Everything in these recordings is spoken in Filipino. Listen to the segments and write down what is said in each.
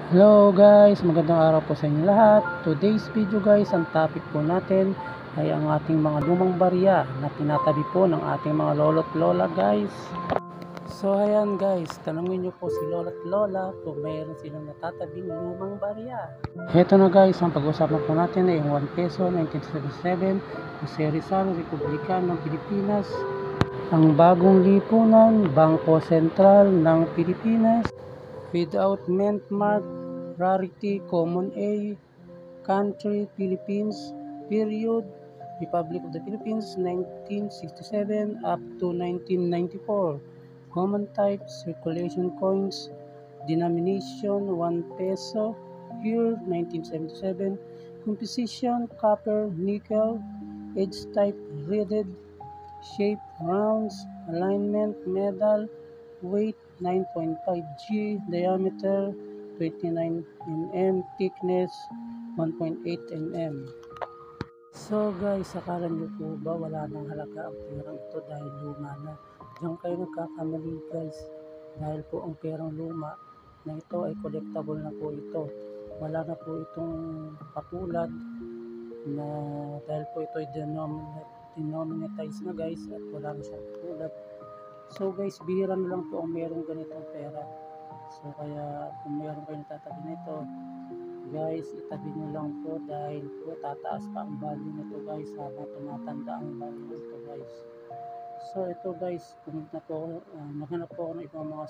Hello guys, magandang araw po sa inyo lahat. Today's video guys, ang topic po natin ay ang ating mga lumang barya na tinatabi po ng ating mga lolo't lola guys. So ayan guys, tanungin nyo po si lolo't lola kung mayroon silang natatabing lumang barya. Heto na guys, ang pag-usapan po natin ay yung 1 peso 1977, Jose Rizal, Republika ng Pilipinas, ang bagong lipunan, Bangko Sentral ng Pilipinas, without mint mark, rarity, common A, country, Philippines, period, Republic of the Philippines, 1967 up to 1994, common type, circulation coins, denomination, 1 peso, year, 1977, composition, copper, nickel, age type, leaded, shape, rounds, alignment, medal, weight 9.5 G, diameter 29 mm, thickness 1.8 mm. So guys, akala nyo po ba wala nang halaga ang perang ito dahil luma na? Diyan kayo nagkakamali guys, dahil po ang perang luma na ito ay collectible na po ito. Wala na po itong katulad na dahil po ito ay denominatize na guys at wala na siyang katulad. So guys, bihira na lang po ang merong ganitong pera. So kaya kung meron kayo natatabi nito, guys, itabi nyo lang po dahil po tataas pa ang value nito guys habang tumatanda ang value nito guys. So ito guys, kung maghanap po ako ng ibang mga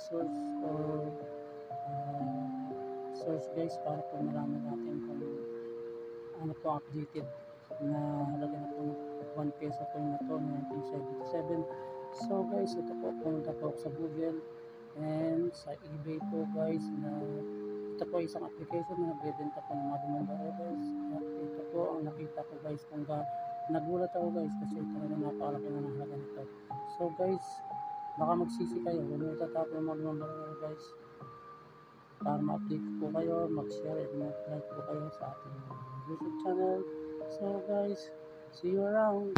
source guys para po malaman natin kung ano po updated na halaga na po ng 1 peso po na to 1977. So guys, ito po, pumunta po ako sa Google and sa eBay po guys, na ito po isang application na nagbebenta po ng mga lumang barya guys. At ito po ang nakita ko guys, nagulat ako guys kasi talaga napakalaki na ng halaga nito. So guys, baka magsisi kayo, huwag mo itatapon ng mga lumang barya guys. Para ma-update po kayo, mag-share and mag-like po kayo sa ating YouTube channel. So guys, see you around.